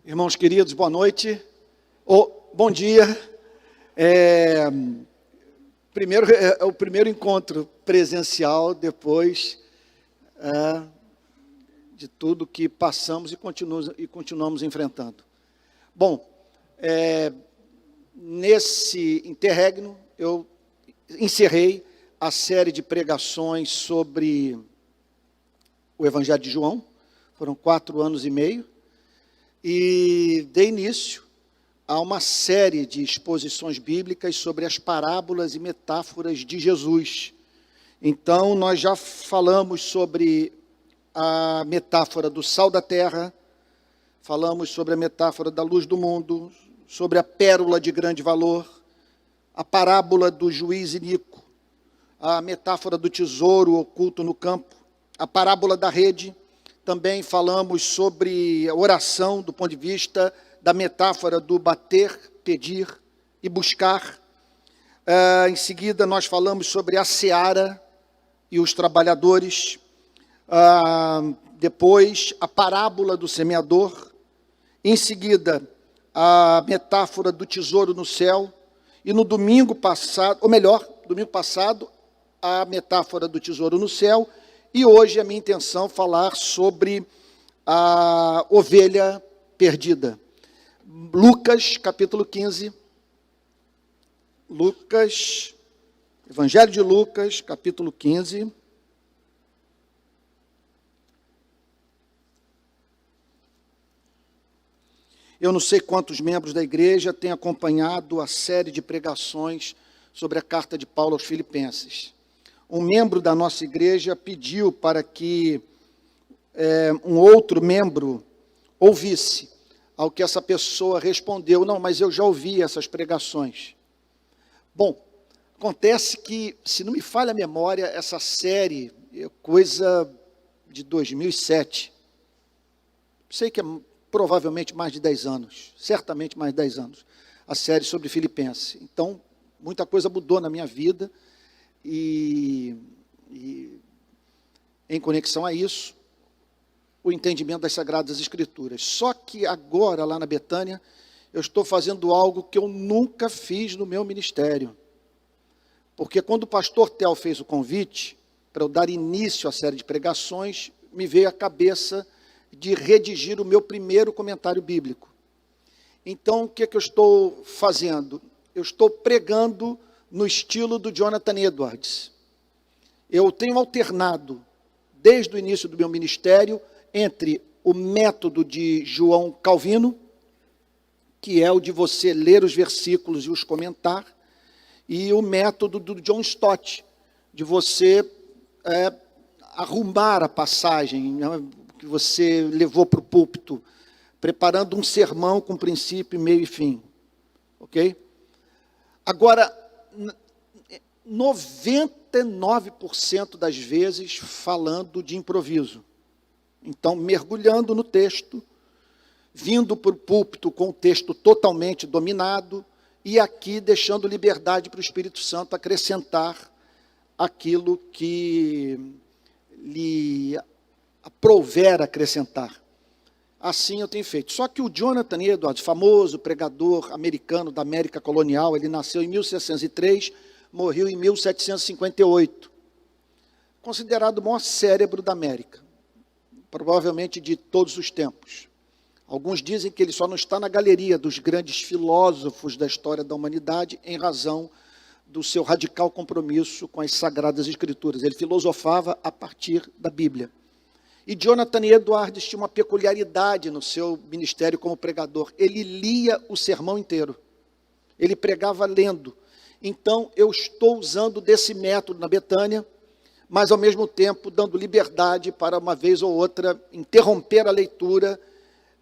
Irmãos queridos, boa noite, ou bom dia. É o primeiro encontro presencial depois de tudo que passamos e continuamos enfrentando. Bom, nesse interregno eu encerrei a série de pregações sobre o Evangelho de João. Foram 4 anos e meio. E dei início a uma série de exposições bíblicas sobre as parábolas e metáforas de Jesus. Então, nós já falamos sobre a metáfora do sal da terra, falamos sobre a metáfora da luz do mundo, sobre a pérola de grande valor, a parábola do juiz iníquo, a metáfora do tesouro oculto no campo, a parábola da rede. Também falamos sobre a oração do ponto de vista da metáfora do bater, pedir e buscar. Em seguida, nós falamos sobre a seara e os trabalhadores. Depois, a parábola do semeador. Em seguida, a metáfora do tesouro no céu. E no domingo passado, a metáfora do tesouro no céu. E hoje a minha intenção é falar sobre a ovelha perdida. Lucas, capítulo 15. Evangelho de Lucas, capítulo 15. Eu não sei quantos membros da igreja têm acompanhado a série de pregações sobre a carta de Paulo aos Filipenses. Um membro da nossa igreja pediu para que um outro membro ouvisse, ao que essa pessoa respondeu: não, mas eu já ouvi essas pregações. Bom, acontece que, se não me falha a memória, essa série é coisa de 2007. Sei que é provavelmente mais de 10 anos, certamente mais de 10 anos, a série sobre Filipenses. Então, muita coisa mudou na minha vida. E em conexão a isso, o entendimento das Sagradas Escrituras. Só que agora, lá na Betânia, eu estou fazendo algo que eu nunca fiz no meu ministério. Porque quando o pastor Tel fez o convite para eu dar início à série de pregações, me veio à cabeça de redigir o meu primeiro comentário bíblico. Então, o que eu estou fazendo? Eu estou pregando no estilo do Jonathan Edwards. Eu tenho alternado, desde o início do meu ministério, entre o método de João Calvino, que é o de você ler os versículos e os comentar, e o método do John Stott, de você arrumar a passagem, né, que você levou para o púlpito, preparando um sermão com princípio, meio e fim. Ok? Agora, 99% das vezes falando de improviso. Então, mergulhando no texto, vindo para o púlpito com o texto totalmente dominado, e aqui deixando liberdade para o Espírito Santo acrescentar aquilo que lhe aprouver acrescentar. Assim eu tenho feito. Só que o Jonathan Edwards, famoso pregador americano da América colonial, ele nasceu em 1603, morreu em 1758. Considerado o maior cérebro da América, provavelmente de todos os tempos. Alguns dizem que ele só não está na galeria dos grandes filósofos da história da humanidade em razão do seu radical compromisso com as Sagradas Escrituras. Ele filosofava a partir da Bíblia. E Jonathan Edwards tinha uma peculiaridade no seu ministério como pregador. Ele lia o sermão inteiro. Ele pregava lendo. Então, eu estou usando desse método na Betânia, mas, ao mesmo tempo, dando liberdade para, uma vez ou outra, interromper a leitura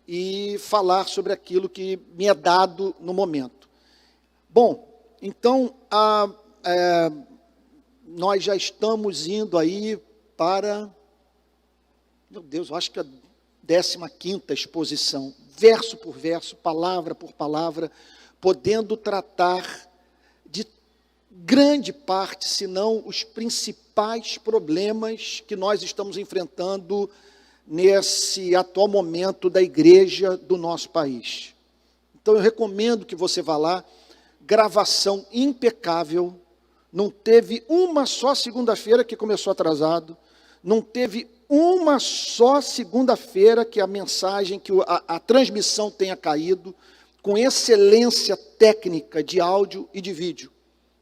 e falar sobre aquilo que me é dado no momento. Bom, então, nós já estamos indo aí para... Meu Deus, eu acho que a 15ª exposição, verso por verso, palavra por palavra, podendo tratar de grande parte, se não os principais problemas que nós estamos enfrentando nesse atual momento da igreja do nosso país. Então eu recomendo que você vá lá, gravação impecável, não teve uma só segunda-feira que começou atrasado, não teve uma só segunda-feira que a mensagem, que a transmissão tenha caído, com excelência técnica de áudio e de vídeo.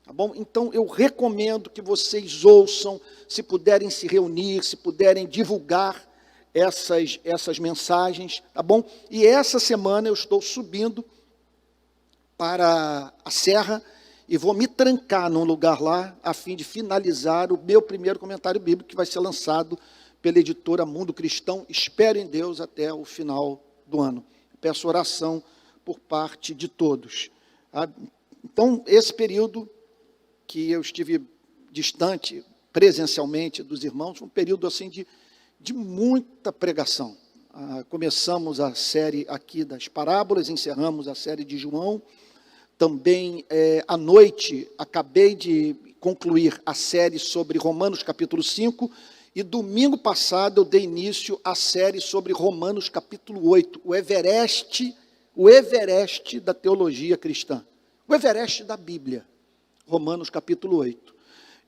Tá bom? Então, eu recomendo que vocês ouçam, se puderem se reunir, se puderem divulgar essas mensagens, tá bom? E essa semana eu estou subindo para a Serra e vou me trancar num lugar lá, a fim de finalizar o meu primeiro comentário bíblico, que vai ser lançado pela editora Mundo Cristão. Espero em Deus até o final do ano. Peço oração por parte de todos. Tá? Então, esse período que eu estive distante presencialmente dos irmãos, foi um período assim de muita pregação. Começamos a série aqui das parábolas, encerramos a série de João. Também, à noite, acabei de concluir a série sobre Romanos capítulo 5, e domingo passado eu dei início à série sobre Romanos capítulo 8, o Everest da teologia cristã, o Everest da Bíblia, Romanos capítulo 8.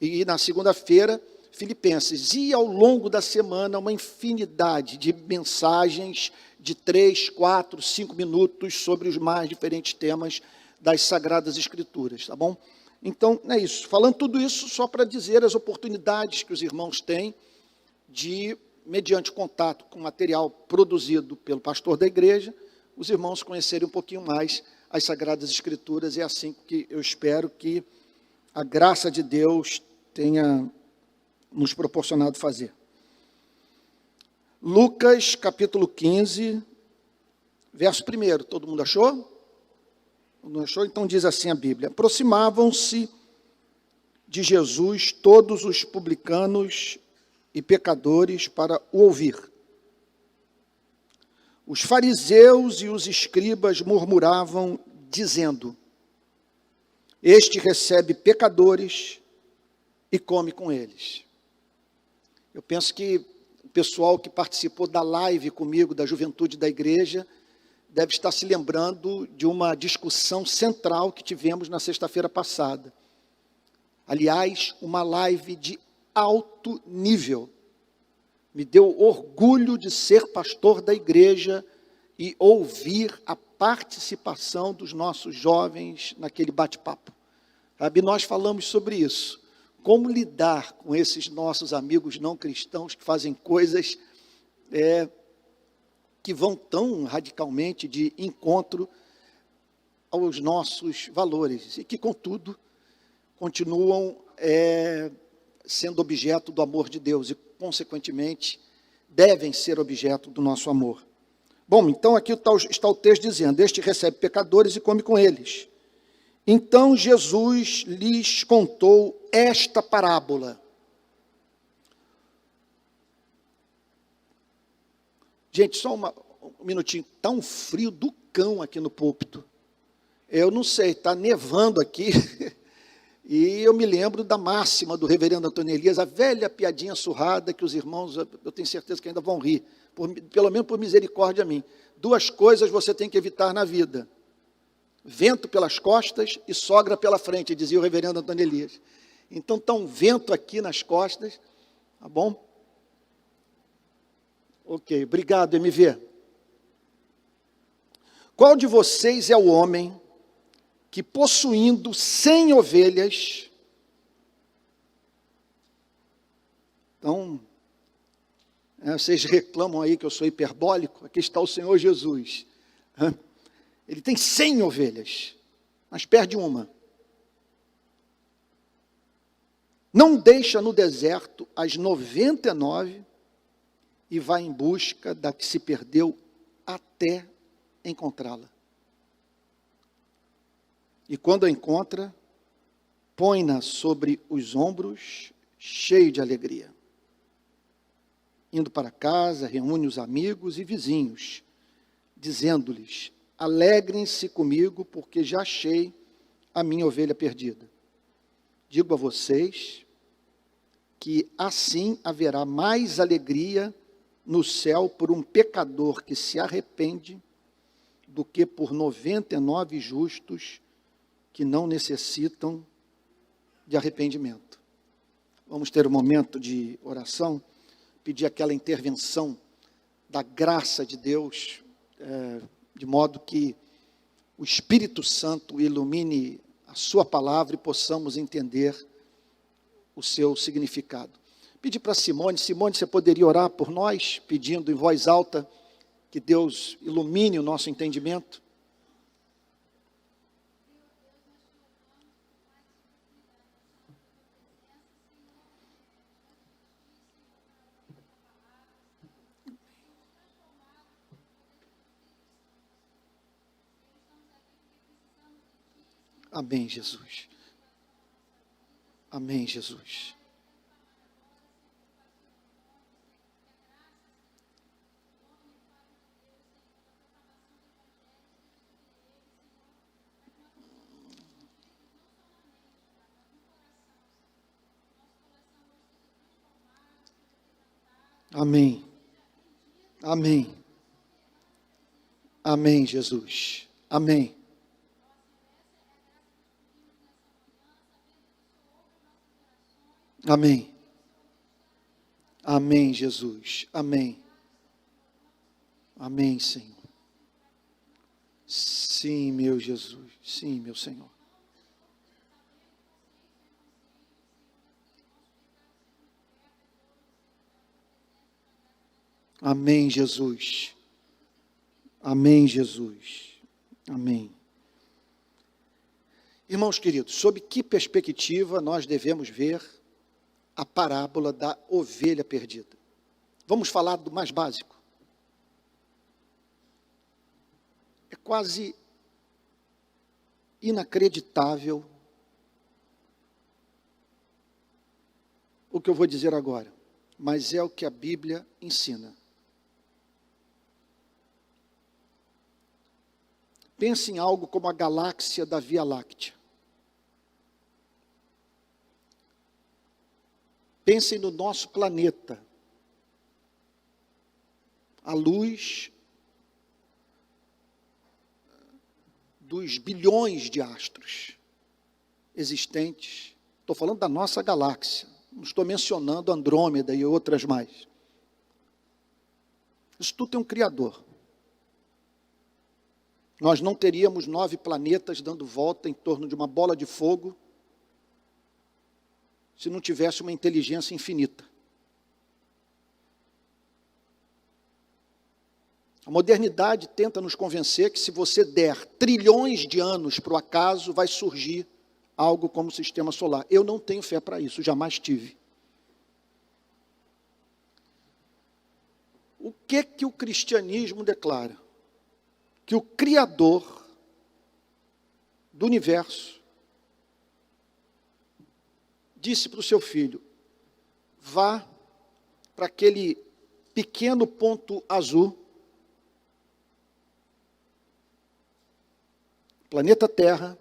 E na segunda-feira, Filipenses. E ao longo da semana, uma infinidade de mensagens de 3, 4, 5 minutos sobre os mais diferentes temas das Sagradas Escrituras, tá bom? Então, é isso. Falando tudo isso, só para dizer as oportunidades que os irmãos têm de, mediante contato com material produzido pelo pastor da igreja, os irmãos conhecerem um pouquinho mais as Sagradas Escrituras. É assim que eu espero que a graça de Deus tenha nos proporcionado fazer. Lucas, capítulo 15, verso 1. Todo mundo achou? Não achou? Então diz assim a Bíblia: aproximavam-se de Jesus todos os publicanos e pecadores para o ouvir. Os fariseus e os escribas murmuravam, dizendo: este recebe pecadores e come com eles. Eu penso que o pessoal que participou da live comigo, da juventude da igreja, deve estar se lembrando de uma discussão central que tivemos na sexta-feira passada. Aliás, uma live de alto nível. Me deu orgulho de ser pastor da igreja e ouvir a participação dos nossos jovens naquele bate-papo. Sabe, nós falamos sobre isso. Como lidar com esses nossos amigos não cristãos que fazem coisas que vão tão radicalmente de encontro aos nossos valores e que, contudo, continuam sendo objeto do amor de Deus e, consequentemente, devem ser objeto do nosso amor. Bom, então aqui está o texto dizendo: este recebe pecadores e come com eles. Então Jesus lhes contou esta parábola. Gente, só um minutinho, está um frio do cão aqui no púlpito. Eu não sei, está nevando aqui. E eu me lembro da máxima do reverendo Antônio Elias, a velha piadinha surrada que os irmãos, eu tenho certeza que ainda vão rir, pelo menos por misericórdia a mim. 2 coisas você tem que evitar na vida: vento pelas costas e sogra pela frente, dizia o reverendo Antônio Elias. Então está um vento aqui nas costas, tá bom? Ok, obrigado, MV. Qual de vocês é o homem que, possuindo 100 ovelhas, então, vocês reclamam aí que eu sou hiperbólico, aqui está o Senhor Jesus. Ele tem 100 ovelhas, mas perde uma. Não deixa no deserto as 99 e vai em busca da que se perdeu até encontrá-la. E quando a encontra, põe-na sobre os ombros, cheio de alegria. Indo para casa, reúne os amigos e vizinhos, dizendo-lhes: alegrem-se comigo, porque já achei a minha ovelha perdida. Digo a vocês que assim haverá mais alegria no céu por um pecador que se arrepende do que por 99 justos que não necessitam de arrependimento. Vamos ter um momento de oração, pedir aquela intervenção da graça de Deus, de modo que o Espírito Santo ilumine a sua palavra e possamos entender o seu significado. Pedi para Simone, você poderia orar por nós, pedindo em voz alta que Deus ilumine o nosso entendimento? Amém, Jesus. Amém, Jesus. Amém. Amém. Amém, Jesus. Amém. Amém. Amém, Jesus. Amém. Amém, Senhor. Sim, meu Jesus. Sim, meu Senhor. Amém, Jesus. Amém, Jesus. Amém. Irmãos queridos, sob que perspectiva nós devemos ver a parábola da ovelha perdida? Vamos falar do mais básico. É quase inacreditável o que eu vou dizer agora, mas é o que a Bíblia ensina. Pense em algo como a galáxia da Via Láctea. Pensem no nosso planeta. A luz dos bilhões de astros existentes. Estou falando da nossa galáxia. Não estou mencionando Andrômeda e outras mais. Isso tudo tem um Criador. Nós não teríamos 9 planetas dando volta em torno de uma bola de fogo se não tivesse uma inteligência infinita. A modernidade tenta nos convencer que se você der trilhões de anos para o acaso, vai surgir algo como o sistema solar. Eu não tenho fé para isso, jamais tive. O que o cristianismo declara? Que o Criador do universo disse para o seu filho: vá para aquele pequeno ponto azul, planeta Terra,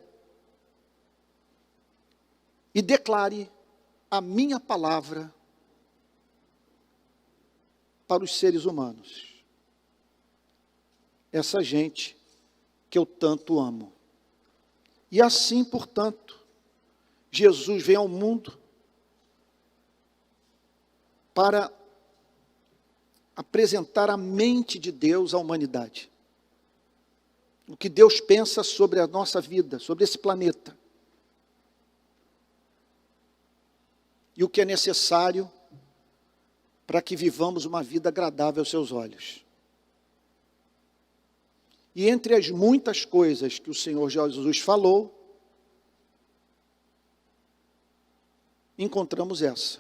e declare a minha palavra para os seres humanos. Essa gente que eu tanto amo. E assim, portanto, Jesus vem ao mundo para apresentar a mente de Deus à humanidade. O que Deus pensa sobre a nossa vida, sobre esse planeta. E o que é necessário para que vivamos uma vida agradável aos seus olhos. E entre as muitas coisas que o Senhor Jesus falou, encontramos essa.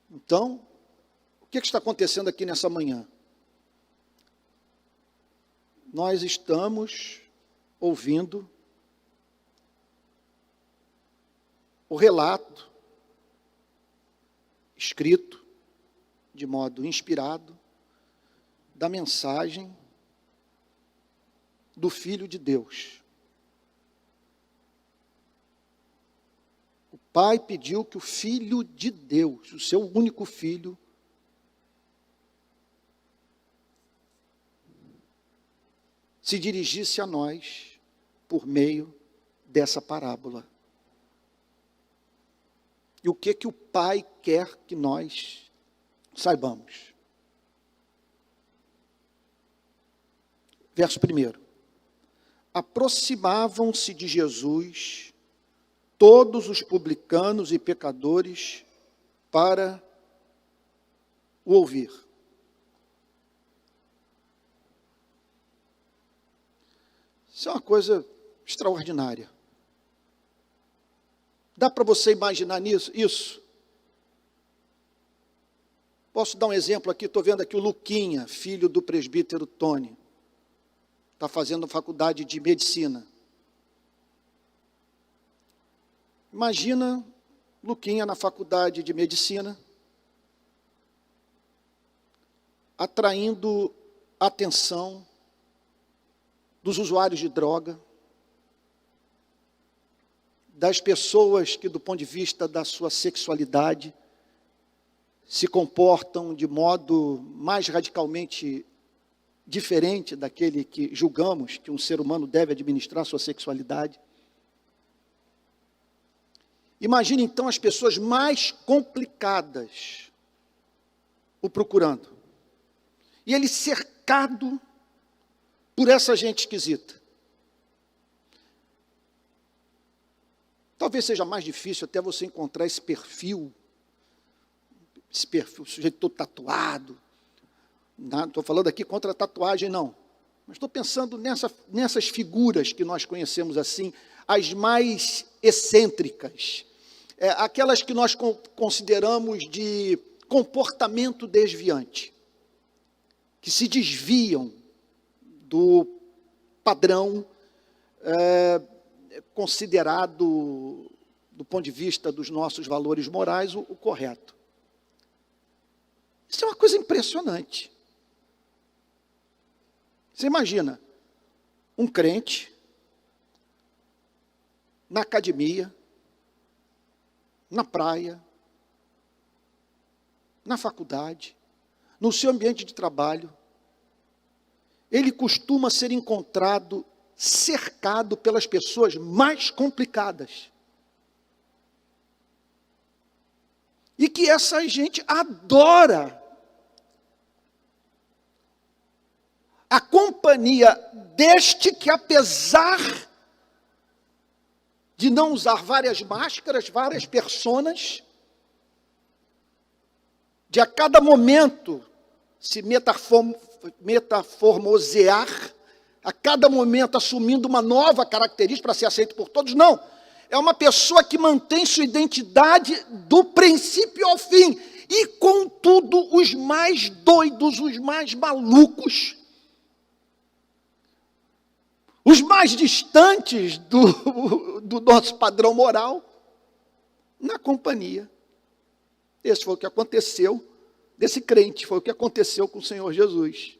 Então, o que está acontecendo aqui nessa manhã? Nós estamos ouvindo o relato, escrito, de modo inspirado, da mensagem do Filho de Deus. O Pai pediu que o Filho de Deus, o seu único Filho, se dirigisse a nós por meio dessa parábola. E o que o Pai quer que nós saibamos? Verso 1. Aproximavam-se de Jesus todos os publicanos e pecadores para o ouvir. Isso é uma coisa extraordinária. Dá para você imaginar isso? Posso dar um exemplo aqui? Estou vendo aqui o Luquinha, filho do presbítero Tony. Está fazendo faculdade de medicina. Imagina Luquinha na faculdade de medicina, atraindo a atenção dos usuários de droga, das pessoas que, do ponto de vista da sua sexualidade, se comportam de modo mais radicalmente diferente daquele que julgamos que um ser humano deve administrar sua sexualidade. Imagine então as pessoas mais complicadas o procurando. E ele cercado por essa gente esquisita. Talvez seja mais difícil até você encontrar esse perfil, o sujeito todo tatuado. Não estou falando aqui contra a tatuagem, não. Mas estou pensando nessas figuras que nós conhecemos assim, as mais excêntricas, aquelas que nós consideramos de comportamento desviante, que se desviam do padrão considerado, do ponto de vista dos nossos valores morais, o correto. Isso é uma coisa impressionante. Você imagina um crente na academia, na praia, na faculdade, no seu ambiente de trabalho, ele costuma ser encontrado cercado pelas pessoas mais complicadas. E que essa gente adora a companhia deste que, apesar de não usar várias máscaras, várias personas, de a cada momento se metaformosear, a cada momento assumindo uma nova característica para ser aceito por todos, não. É uma pessoa que mantém sua identidade do princípio ao fim. E, contudo, os mais doidos, os mais malucos, os mais distantes do nosso padrão moral, na companhia. Esse foi o que aconteceu, desse crente, foi o que aconteceu com o Senhor Jesus.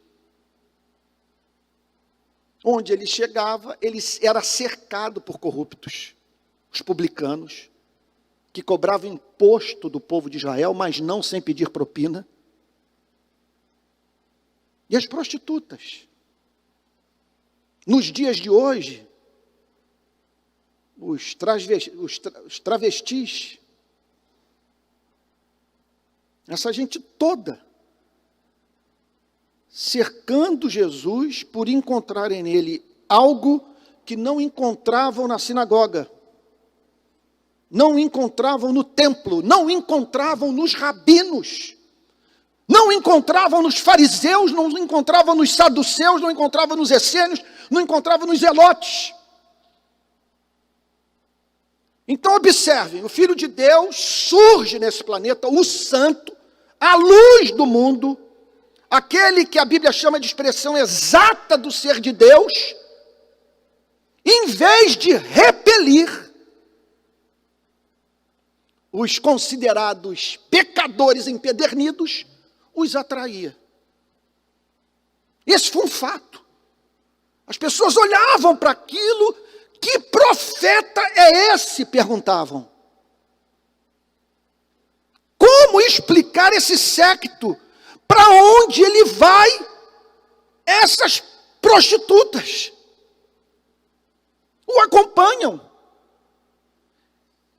Onde ele chegava, ele era cercado por corruptos, os publicanos, que cobravam imposto do povo de Israel, mas não sem pedir propina. E as prostitutas. Nos dias de hoje, os travestis, essa gente toda, cercando Jesus por encontrarem nele algo que não encontravam na sinagoga, não encontravam no templo, não encontravam nos rabinos, não encontravam nos fariseus, não encontravam nos saduceus, não encontravam nos essênios, não encontravam nos zelotes. Então observem, o Filho de Deus surge nesse planeta, o santo, a luz do mundo, aquele que a Bíblia chama de expressão exata do ser de Deus, em vez de repelir os considerados pecadores empedernidos, os atraía. Esse foi um fato. As pessoas olhavam para aquilo, que profeta é esse? Perguntavam. Como explicar esse séquito? Para onde ele vai? Essas prostitutas o acompanham.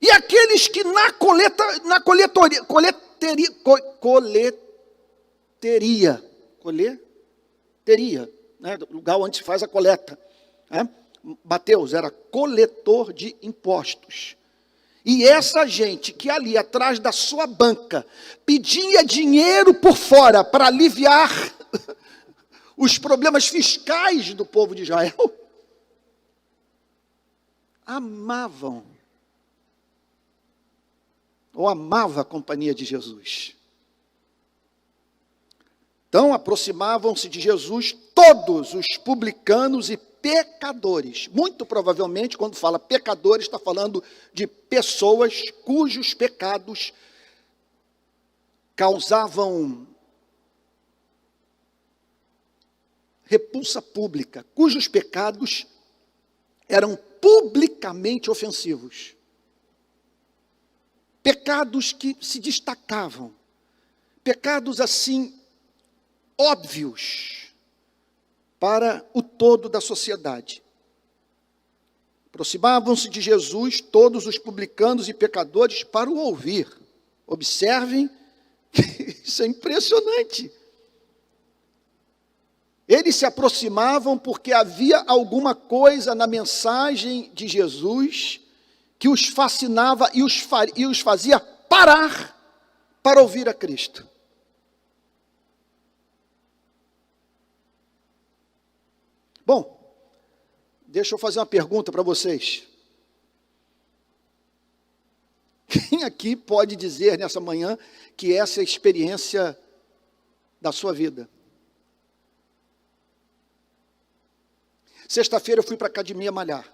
E aqueles que na coleteria, né, lugar onde se faz a coleta, né? Mateus era coletor de impostos. E essa gente que ali atrás da sua banca pedia dinheiro por fora para aliviar os problemas fiscais do povo de Israel, amavam, ou amava a companhia de Jesus. Então aproximavam-se de Jesus todos os publicanos e pecadores. Muito provavelmente, quando fala pecadores, está falando de pessoas cujos pecados causavam repulsa pública, cujos pecados eram publicamente ofensivos. Pecados que se destacavam, pecados assim óbvios para o todo da sociedade. Aproximavam-se de Jesus todos os publicanos e pecadores para o ouvir. Observem, isso é impressionante. Eles se aproximavam porque havia alguma coisa na mensagem de Jesus que os fascinava e os fazia parar para ouvir a Cristo. Bom, deixa eu fazer uma pergunta para vocês. Quem aqui pode dizer nessa manhã que essa é a experiência da sua vida? Sexta-feira eu fui para a academia malhar.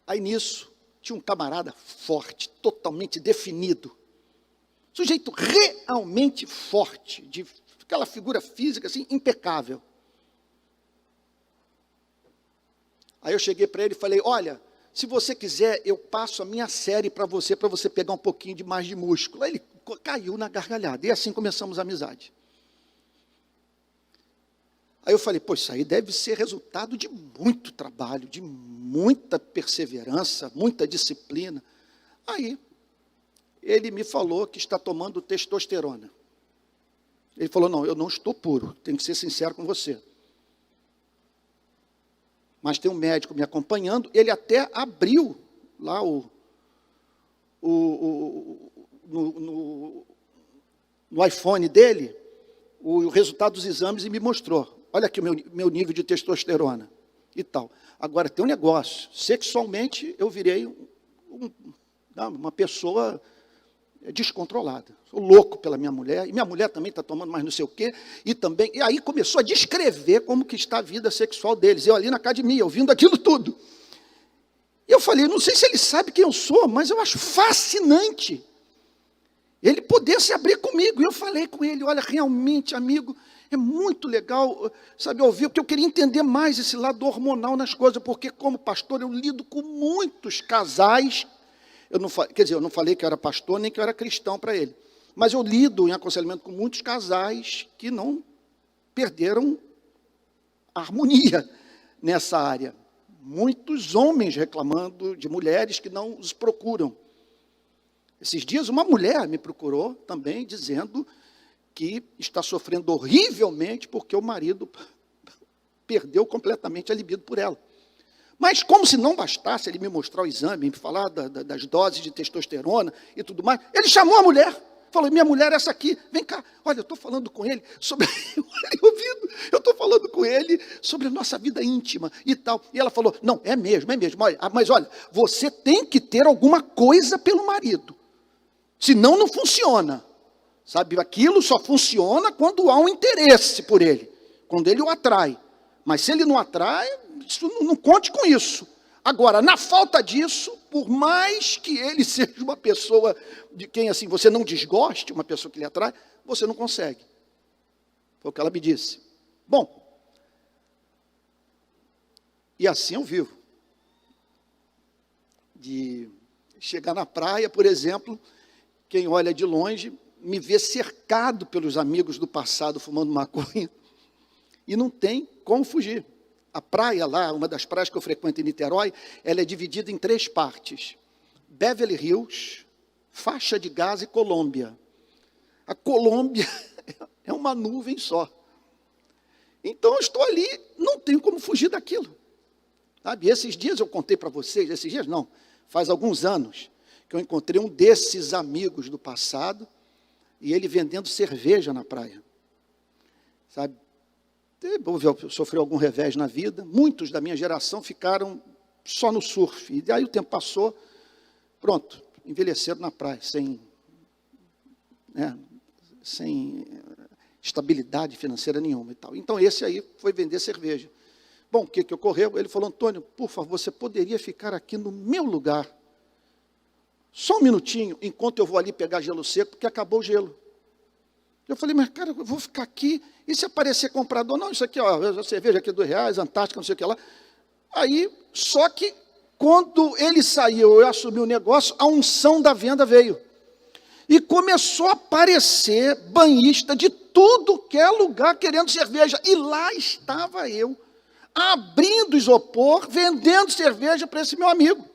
Aí nisso, tinha um camarada forte, totalmente definido. Sujeito realmente forte, de aquela figura física assim, impecável. Aí eu cheguei para ele e falei, olha, se você quiser, eu passo a minha série para você pegar um pouquinho de mais de músculo. Aí ele caiu na gargalhada, e assim começamos a amizade. Aí eu falei, pô, isso aí deve ser resultado de muito trabalho, de muita perseverança, muita disciplina. Aí, ele me falou que está tomando testosterona. Ele falou, não, eu não estou puro, tenho que ser sincero com você. Mas tem um médico me acompanhando, ele até abriu lá no iPhone dele, o resultado dos exames e me mostrou. Olha aqui o meu nível de testosterona e tal. Agora, tem um negócio. Sexualmente, eu virei uma pessoa descontrolada. Sou louco pela minha mulher. E minha mulher também está tomando mais não sei o quê. E aí começou a descrever como que está a vida sexual deles. Eu ali na academia, ouvindo aquilo tudo. E eu falei, não sei se ele sabe quem eu sou, mas eu acho fascinante ele poder se abrir comigo. E eu falei com ele, olha, realmente, amigo, é muito legal, sabe, ouvir, porque eu queria entender mais esse lado hormonal nas coisas, porque como pastor eu lido com muitos casais, eu não falei que eu era pastor, nem que eu era cristão para ele, mas eu lido em aconselhamento com muitos casais que não perderam a harmonia nessa área. Muitos homens reclamando de mulheres que não os procuram. Esses dias uma mulher me procurou também, dizendo que está sofrendo horrivelmente porque o marido perdeu completamente a libido por ela. Mas como se não bastasse ele me mostrar o exame, me falar das doses de testosterona e tudo mais, ele chamou a mulher, falou, minha mulher é essa aqui, vem cá, olha, eu estou falando com ele sobre, eu estou falando com ele sobre a nossa vida íntima e tal. E ela falou, não, é mesmo, olha, mas olha, você tem que ter alguma coisa pelo marido, senão não funciona. Sabe, aquilo só funciona quando há um interesse por ele, quando ele o atrai. Mas se ele não atrai, não conte com isso. Agora, na falta disso, por mais que ele seja uma pessoa de quem assim você não desgoste, uma pessoa que lhe atrai, você não consegue. Foi o que ela me disse. Bom, e assim eu vivo. De chegar na praia, por exemplo, quem olha de longe me vê cercado pelos amigos do passado fumando maconha E não tem como fugir. A praia lá, uma das praias que eu frequento em Niterói, ela é dividida em 3 partes. Beverly Hills, faixa de Gaza e Colômbia. A Colômbia é uma nuvem só. Então eu estou ali, não tenho como fugir daquilo. Sabe? Esses dias eu contei para vocês, esses dias não, faz alguns anos, que eu encontrei um desses amigos do passado, e ele vendendo cerveja na praia. Sabe? Sofreu algum revés na vida, muitos da minha geração ficaram só no surf, e aí o tempo passou, pronto, envelheceram na praia, sem estabilidade financeira nenhuma e tal. Então esse aí foi vender cerveja. Bom, o que ocorreu? Ele falou: Antônio, por favor, você poderia ficar aqui no meu lugar, só um minutinho, enquanto eu vou ali pegar gelo seco, porque acabou o gelo. Eu falei: mas cara, eu vou ficar aqui, e se aparecer comprador? Não, isso aqui, ó, a cerveja aqui R$2, Antártica, não sei o que lá. Aí, só que, quando ele saiu, eu assumi o negócio, a unção da venda veio. E começou a aparecer banhista de tudo que é lugar querendo cerveja. E lá estava eu, abrindo isopor, vendendo cerveja para esse meu amigo.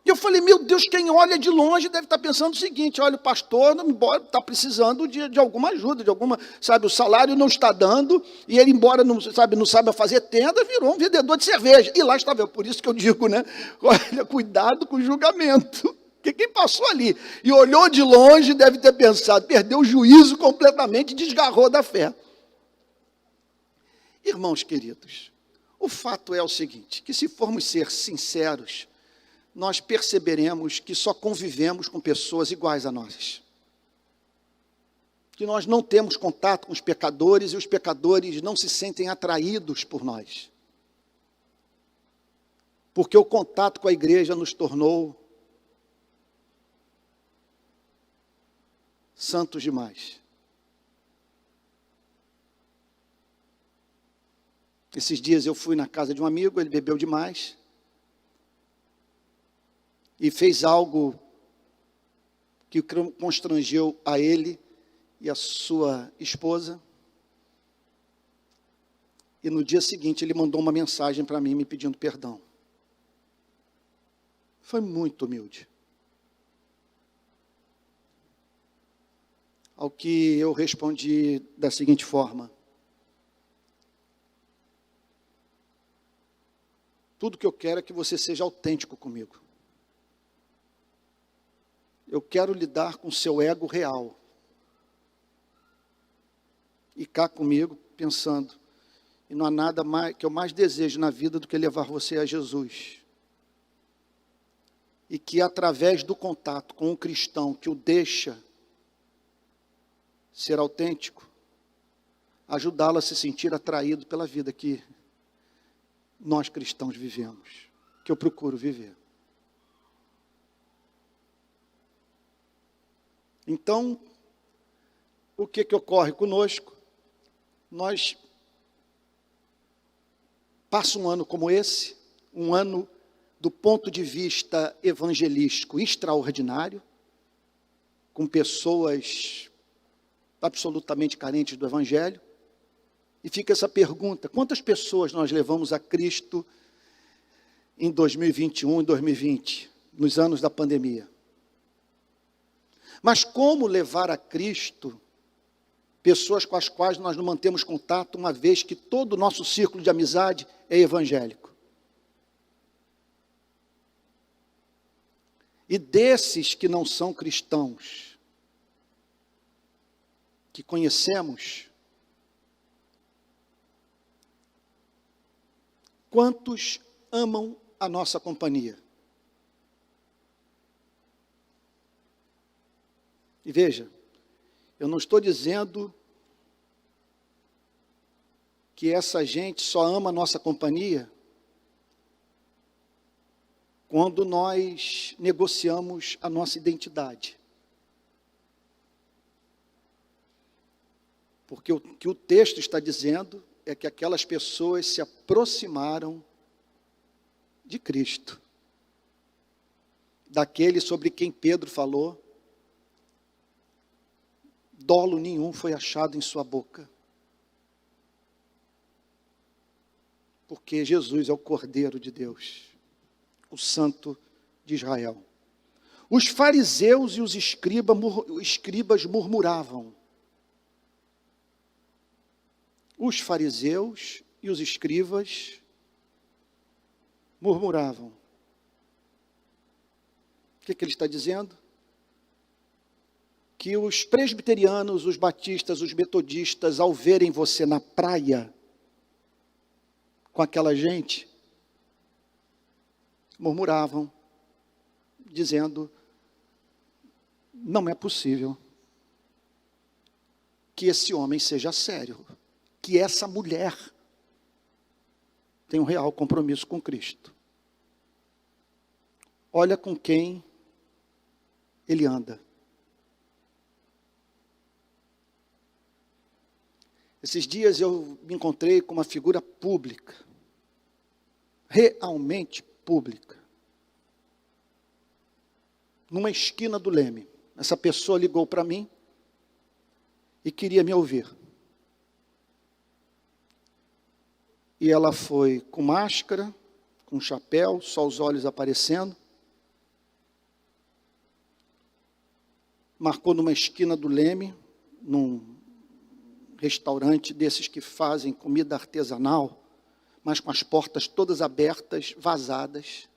E eu falei: meu Deus, quem olha de longe deve estar pensando o seguinte: olha, o pastor está precisando de alguma ajuda, de alguma, sabe, o salário não está dando, e ele, embora não saiba fazer tenda, virou um vendedor de cerveja. E lá estava eu, por isso que eu digo, né? Olha, cuidado com o julgamento. Porque quem passou ali e olhou de longe deve ter pensado, perdeu o juízo completamente e desgarrou da fé. Irmãos queridos, o fato é o seguinte, que se formos ser sinceros, nós perceberemos que só convivemos com pessoas iguais a nós. Que nós não temos contato com os pecadores e os pecadores não se sentem atraídos por nós. Porque o contato com a igreja nos tornou santos demais. Esses dias eu fui na casa de um amigo, ele bebeu demais e fez algo que constrangeu a ele e a sua esposa. E no dia seguinte ele mandou uma mensagem para mim me pedindo perdão. Foi muito humilde. Ao que eu respondi da seguinte forma: tudo que eu quero é que você seja autêntico comigo. Eu quero lidar com o seu ego real. E cá comigo, pensando, e não há nada mais, que eu mais desejo na vida do que levar você a Jesus. E que através do contato com um cristão que o deixa ser autêntico, ajudá-lo a se sentir atraído pela vida que nós cristãos vivemos, que eu procuro viver. Então, o que ocorre conosco? Nós passa um ano como esse, um ano do ponto de vista evangelístico extraordinário, com pessoas absolutamente carentes do evangelho, e fica essa pergunta: quantas pessoas nós levamos a Cristo em 2021 e 2020, nos anos da pandemia? Mas como levar a Cristo pessoas com as quais nós não mantemos contato, uma vez que todo o nosso círculo de amizade é evangélico? E desses que não são cristãos, que conhecemos, quantos amam a nossa companhia? E veja, eu não estou dizendo que essa gente só ama a nossa companhia quando nós negociamos a nossa identidade. Porque o que o texto está dizendo é que aquelas pessoas se aproximaram de Cristo, daquele sobre quem Pedro falou: dolo nenhum foi achado em sua boca. porque Jesus é o Cordeiro de Deus, o Santo de Israel. Os fariseus e os escribas murmuravam. Os fariseus e os escribas murmuravam. O que ele está dizendo? Que os presbiterianos, os batistas, os metodistas, ao verem você na praia com aquela gente, murmuravam, dizendo: não é possível que esse homem seja sério, que essa mulher tenha um real compromisso com Cristo. Olha com quem ele anda. Esses dias eu me encontrei com uma figura pública, realmente pública, numa esquina do Leme. Essa pessoa ligou para mim e queria me ouvir. E ela foi com máscara, com chapéu, só os olhos aparecendo. Marcou numa esquina do Leme, num restaurante desses que fazem comida artesanal, mas com as portas todas abertas, vazadas.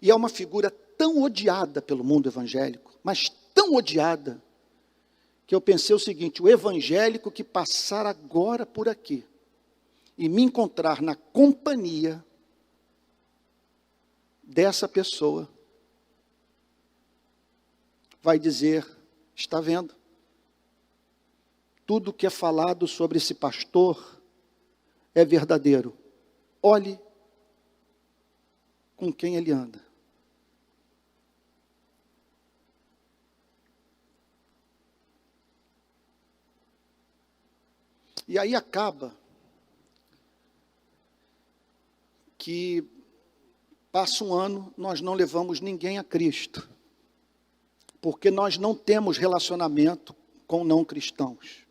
E é uma figura tão odiada pelo mundo evangélico, mas tão odiada, que eu pensei o seguinte: o evangélico que passar agora por aqui e me encontrar na companhia dessa pessoa, vai dizer: está vendo? Tudo que é falado sobre esse pastor é verdadeiro. Olhe com quem ele anda. E aí acaba que passa um ano, nós não levamos ninguém a Cristo, porque nós não temos relacionamento com não cristãos.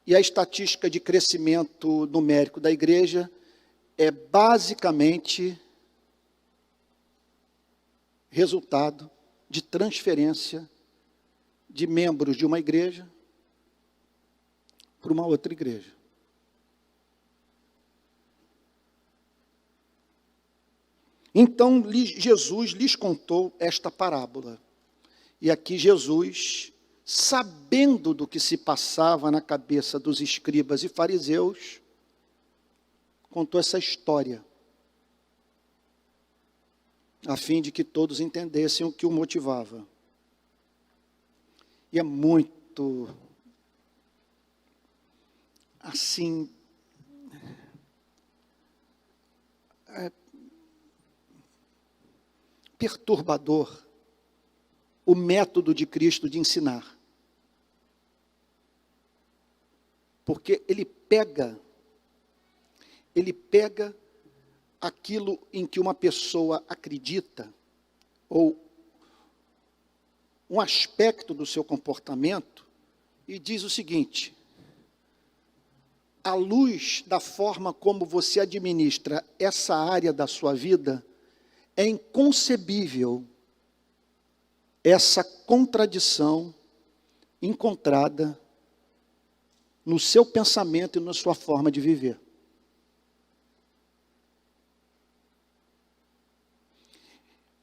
E a estatística de crescimento numérico da igreja é basicamente resultado de transferência de membros de uma igreja para uma outra igreja. Então Jesus lhes contou esta parábola. E aqui Jesus, sabendo do que se passava na cabeça dos escribas e fariseus, contou essa história, a fim de que todos entendessem o que o motivava. E é muito, assim, perturbador o método de Cristo de ensinar. Porque ele pega aquilo em que uma pessoa acredita, ou um aspecto do seu comportamento, e diz o seguinte: à luz da forma como você administra essa área da sua vida, é inconcebível essa contradição encontrada no seu pensamento e na sua forma de viver.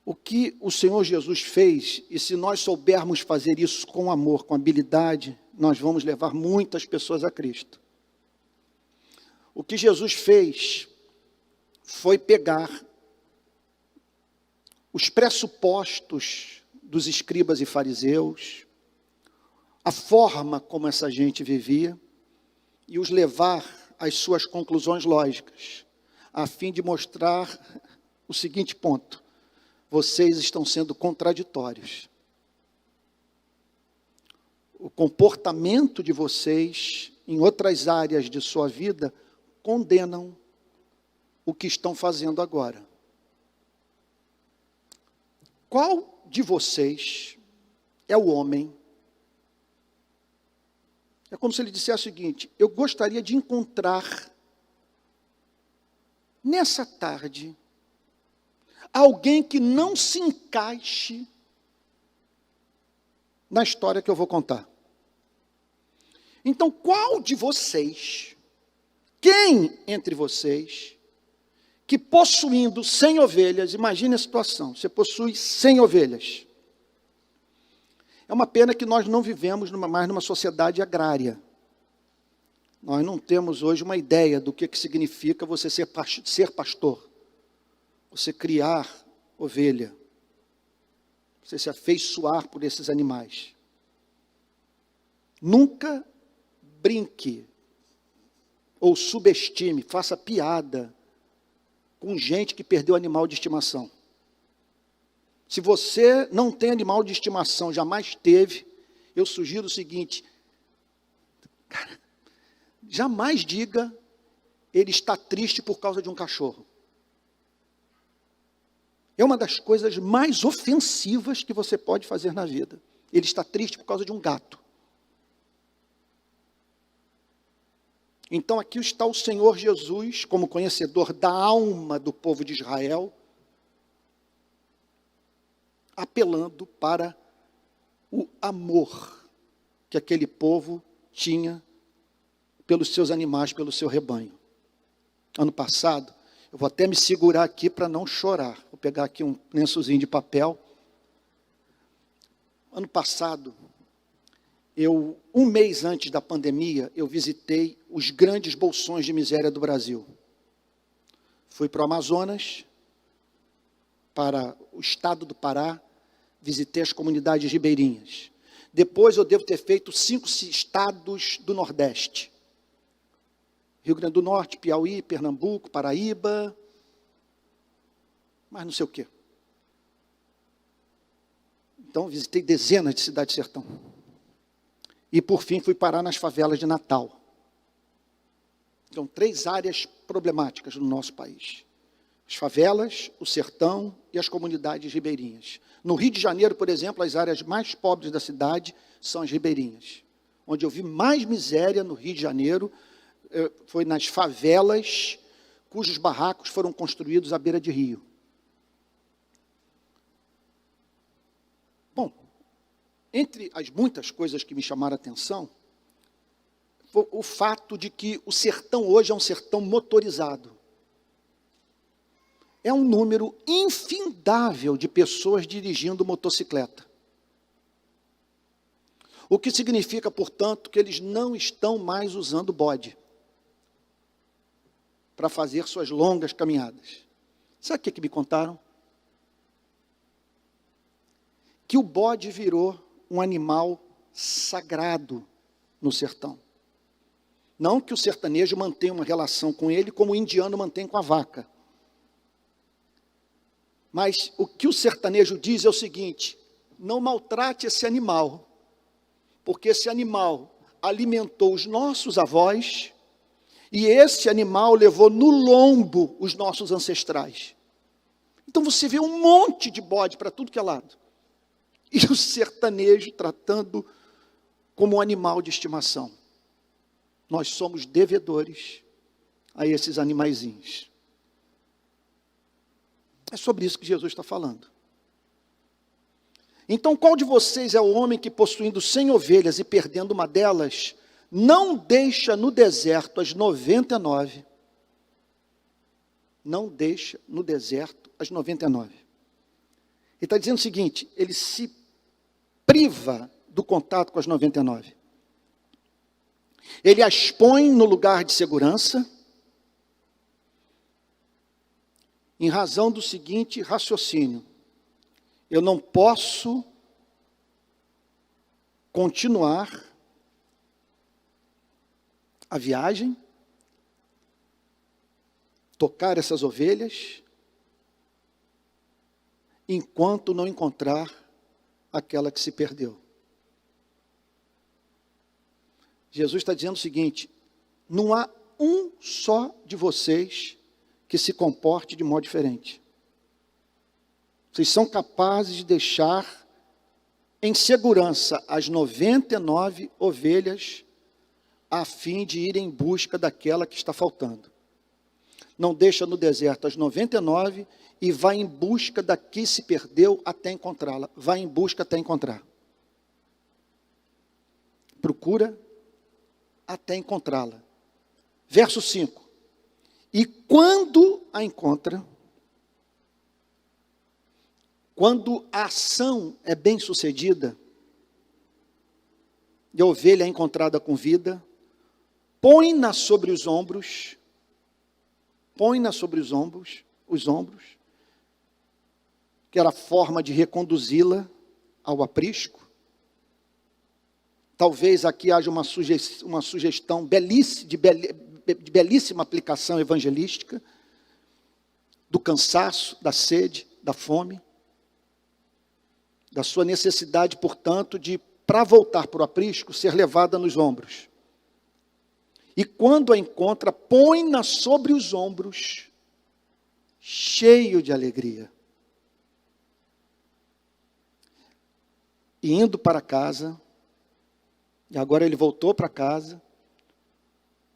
O que o Senhor Jesus fez, e se nós soubermos fazer isso com amor, com habilidade, nós vamos levar muitas pessoas a Cristo. O que Jesus fez foi pegar os pressupostos dos escribas e fariseus, a forma como essa gente vivia, e os levar às suas conclusões lógicas, a fim de mostrar o seguinte ponto: vocês estão sendo contraditórios. O comportamento de vocês, em outras áreas de sua vida, condenam o que estão fazendo agora. Qual de vocês é o homem É como se ele dissesse o seguinte: eu gostaria de encontrar, nessa tarde, alguém que não se encaixe na história que eu vou contar. Então, qual de vocês, quem entre vocês, que possuindo 100 ovelhas, imagine a situação, você possui 100 ovelhas. É uma pena que nós não vivemos mais numa sociedade agrária. Nós não temos hoje uma ideia do que significa você ser pastor. Você criar ovelha. Você se afeiçoar por esses animais. Nunca brinque ou subestime, faça piada com gente que perdeu animal de estimação. Se você não tem animal de estimação, jamais teve, eu sugiro o seguinte: cara, jamais diga, ele está triste por causa de um cachorro. É uma das coisas mais ofensivas que você pode fazer na vida. Ele está triste por causa de um gato. Então aqui está o Senhor Jesus, como conhecedor da alma do povo de Israel, apelando para o amor que aquele povo tinha pelos seus animais, pelo seu rebanho. Ano passado, eu vou até me segurar aqui para não chorar. Vou pegar aqui um lençozinho de papel. Ano passado, um mês antes da pandemia, eu visitei os grandes bolsões de miséria do Brasil. Fui para o Amazonas, para o estado do Pará, visitei as comunidades ribeirinhas. Depois eu devo ter feito 5 estados do Nordeste. Rio Grande do Norte, Piauí, Pernambuco, Paraíba, mas não sei o quê. Então visitei dezenas de cidades de sertão. E por fim fui parar nas favelas de Natal. Então 3 áreas problemáticas no nosso país: as favelas, o sertão e as comunidades ribeirinhas. No Rio de Janeiro, por exemplo, as áreas mais pobres da cidade são as ribeirinhas. Onde eu vi mais miséria no Rio de Janeiro foi nas favelas cujos barracos foram construídos à beira de rio. Bom, entre as muitas coisas que me chamaram a atenção, foi o fato de que o sertão hoje é um sertão motorizado. É um número infindável de pessoas dirigindo motocicleta. O que significa, portanto, que eles não estão mais usando bode para fazer suas longas caminhadas. Sabe o que me contaram? Que o bode virou um animal sagrado no sertão. Não que o sertanejo mantenha uma relação com ele como o indiano mantém com a vaca. Mas o que o sertanejo diz é o seguinte: não maltrate esse animal, porque esse animal alimentou os nossos avós, e esse animal levou no lombo os nossos ancestrais. Então você vê um monte de bode para tudo que é lado. E o sertanejo tratando como um animal de estimação. Nós somos devedores a esses animaizinhos. É sobre isso que Jesus está falando. Então, qual de vocês é o homem que, possuindo 100 ovelhas e perdendo uma delas, não deixa no deserto as 99? Não deixa no deserto as 99. Ele está dizendo o seguinte: ele se priva do contato com as 99. Ele as põe no lugar de segurança, em razão do seguinte raciocínio: eu não posso continuar a viagem, tocar essas ovelhas, enquanto não encontrar aquela que se perdeu. Jesus está dizendo o seguinte: não há um só de vocês que se comporte de modo diferente. Vocês são capazes de deixar em segurança as 99 ovelhas a fim de ir em busca daquela que está faltando. Não deixa no deserto as 99 e vai em busca da que se perdeu até encontrá-la. Vai em busca até encontrar. Procura até encontrá-la. Verso 5. E quando a encontra, quando a ação é bem sucedida, e a ovelha é encontrada com vida, põe-na sobre os ombros, que era a forma de reconduzi-la ao aprisco. Talvez aqui haja uma sugestão de belíssima aplicação evangelística, do cansaço, da sede, da fome, da sua necessidade, portanto, de, para voltar para o aprisco, ser levada nos ombros. E quando a encontra, põe-na sobre os ombros, cheio de alegria. E indo para casa, e agora ele voltou para casa,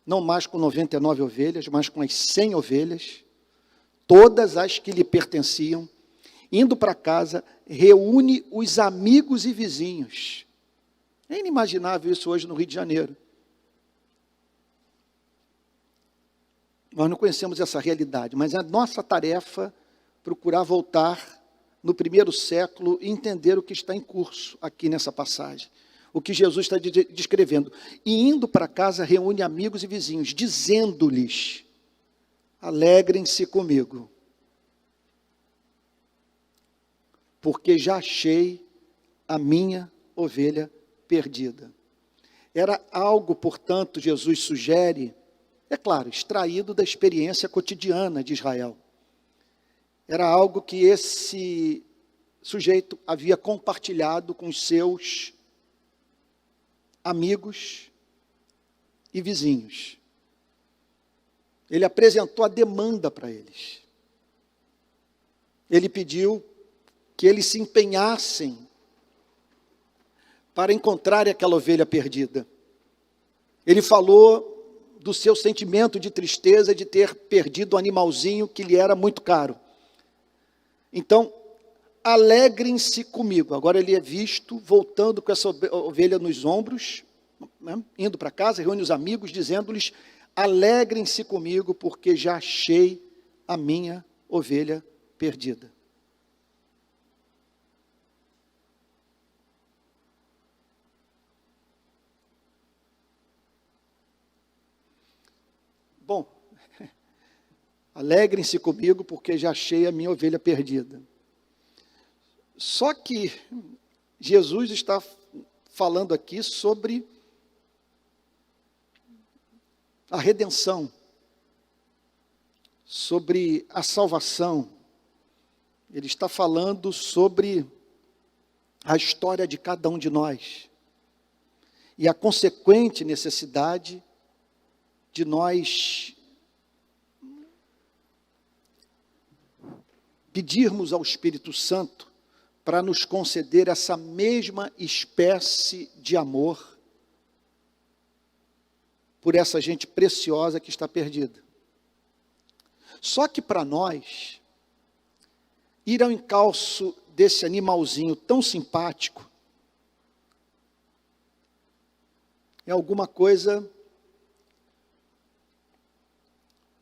não mais com 99 ovelhas, mas com as 100 ovelhas, todas as que lhe pertenciam. Indo para casa, reúne os amigos e vizinhos. É inimaginável isso hoje no Rio de Janeiro. Nós não conhecemos essa realidade, mas é a nossa tarefa procurar voltar no primeiro século e entender o que está em curso aqui nessa passagem. O que Jesus está descrevendo. E indo para casa, reúne amigos e vizinhos, dizendo-lhes: alegrem-se comigo, porque já achei a minha ovelha perdida. Era algo, portanto, Jesus sugere, é claro, extraído da experiência cotidiana de Israel. Era algo que esse sujeito havia compartilhado com os seus amigos e vizinhos. Ele apresentou a demanda para eles. Ele pediu que eles se empenhassem para encontrar aquela ovelha perdida. Ele falou do seu sentimento de tristeza de ter perdido o animalzinho que lhe era muito caro. Então, alegrem-se comigo. Agora ele é visto voltando com essa ovelha nos ombros, né? Indo para casa, reúne os amigos, dizendo-lhes: alegrem-se comigo, porque já achei a minha ovelha perdida. Bom, alegrem-se comigo, porque já achei a minha ovelha perdida. Só que Jesus está falando aqui sobre a redenção, sobre a salvação. Ele está falando sobre a história de cada um de nós e a consequente necessidade de nós pedirmos ao Espírito Santo para nos conceder essa mesma espécie de amor por essa gente preciosa que está perdida. Só que para nós, ir ao encalço desse animalzinho tão simpático é alguma coisa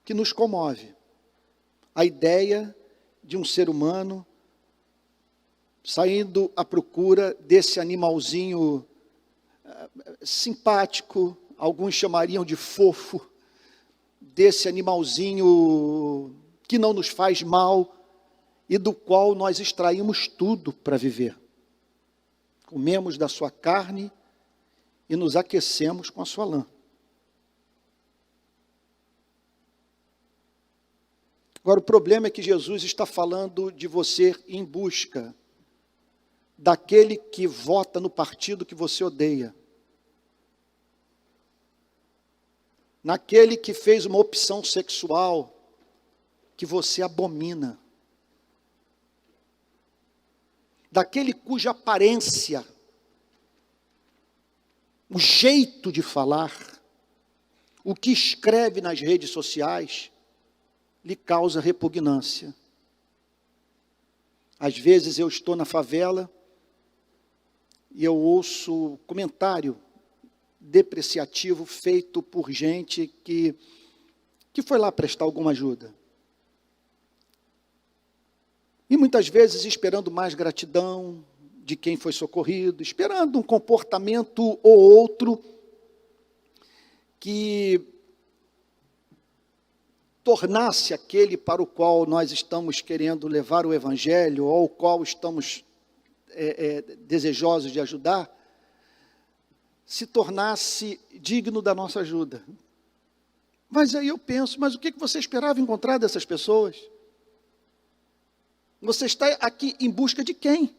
que nos comove. A ideia de um ser humano saindo à procura desse animalzinho simpático, alguns chamariam de fofo, desse animalzinho que não nos faz mal e do qual nós extraímos tudo para viver. Comemos da sua carne e nos aquecemos com a sua lã. Agora, o problema é que Jesus está falando de você ir em busca daquele que vota no partido que você odeia, naquele que fez uma opção sexual que você abomina, daquele cuja aparência, o jeito de falar, o que escreve nas redes sociais lhe causa repugnância. Às vezes eu estou na favela e eu ouço comentário depreciativo feito por gente que foi lá prestar alguma ajuda. E muitas vezes esperando mais gratidão de quem foi socorrido, esperando um comportamento ou outro que tornasse aquele para o qual nós estamos querendo levar o Evangelho, ou ao qual estamos desejosos de ajudar, se tornasse digno da nossa ajuda. Mas aí eu penso, mas o que você esperava encontrar dessas pessoas? Você está aqui em busca de quem?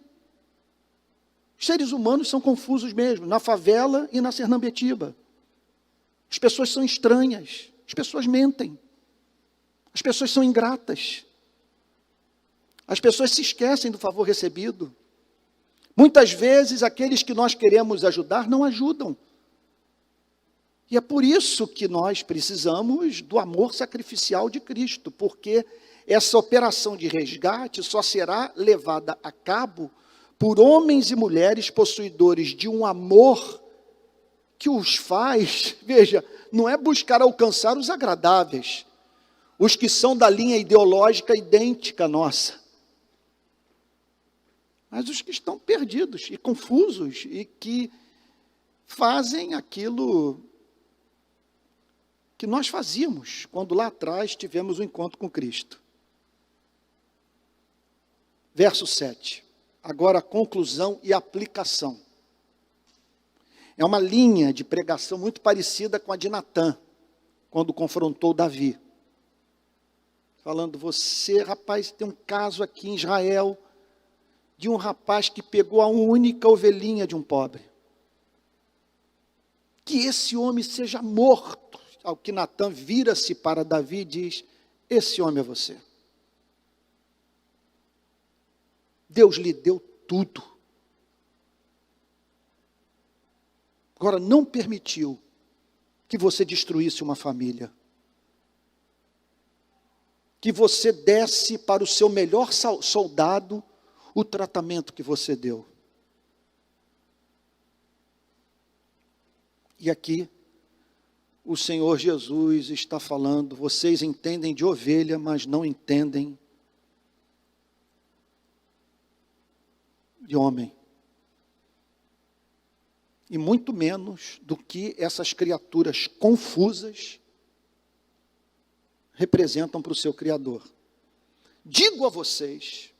Os seres humanos são confusos mesmo, na favela e na Sernambetiba. As pessoas são estranhas, as pessoas mentem, as pessoas são ingratas, as pessoas se esquecem do favor recebido. Muitas vezes aqueles que nós queremos ajudar não ajudam. E é por isso que nós precisamos do amor sacrificial de Cristo, porque essa operação de resgate só será levada a cabo por homens e mulheres possuidores de um amor que os faz, veja, não é buscar alcançar os agradáveis, os que são da linha ideológica idêntica à nossa, mas os que estão perdidos e confusos e que fazem aquilo que nós fazíamos quando lá atrás tivemos um encontro com Cristo. Verso 7. Agora a conclusão e aplicação. É uma linha de pregação muito parecida com a de Natã, quando confrontou Davi. Falando, você, rapaz, tem um caso aqui em Israel, de um rapaz que pegou a única ovelhinha de um pobre. Que esse homem seja morto. Ao que Natã vira-se para Davi e diz, esse homem é você. Deus lhe deu tudo. Agora, não permitiu que você destruísse uma família. Que você desse para o seu melhor soldado o tratamento que você deu. E aqui, o Senhor Jesus está falando, vocês entendem de ovelha, mas não entendem de homem. E muito menos do que essas criaturas confusas representam para o seu Criador. Digo a vocês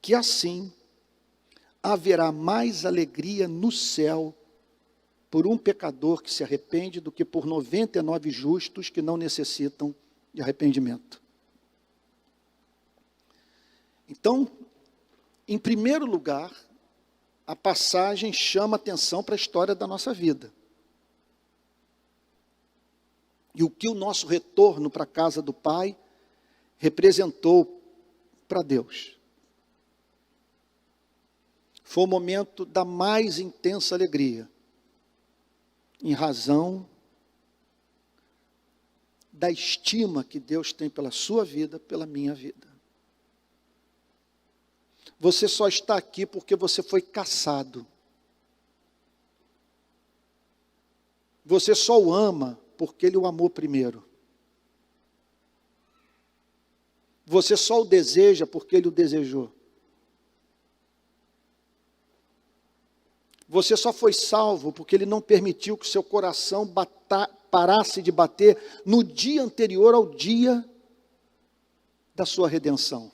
que assim haverá mais alegria no céu por um pecador que se arrepende do que por 99 justos que não necessitam de arrependimento. Então, em primeiro lugar, a passagem chama atenção para a história da nossa vida. E o que o nosso retorno para a casa do Pai representou para Deus. Foi o momento da mais intensa alegria, em razão da estima que Deus tem pela sua vida, pela minha vida. Você só está aqui porque você foi caçado. Você só o ama porque Ele o amou primeiro. Você só o deseja porque Ele o desejou. Você só foi salvo porque Ele não permitiu que seu coração parasse de bater no dia anterior ao dia da sua redenção.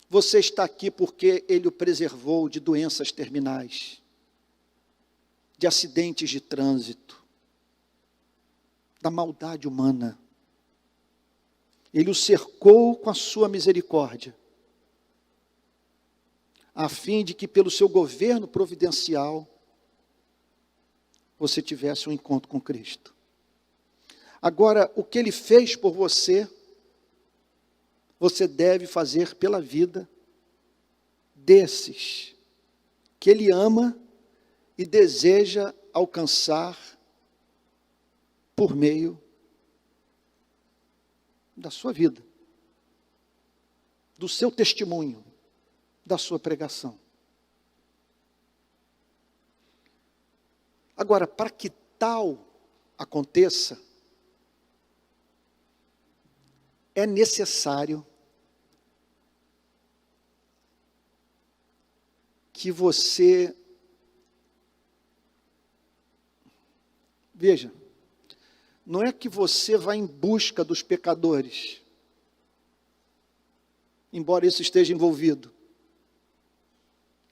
Você está aqui porque Ele o preservou de doenças terminais, de acidentes de trânsito, da maldade humana. Ele o cercou com a sua misericórdia, a fim de que pelo seu governo providencial, você tivesse um encontro com Cristo. Agora, o que Ele fez por você, você deve fazer pela vida desses que Ele ama e deseja alcançar por meio da sua vida, do seu testemunho, da sua pregação. Agora, para que tal aconteça, é necessário que você, veja, não é que você vá em busca dos pecadores, embora isso esteja envolvido,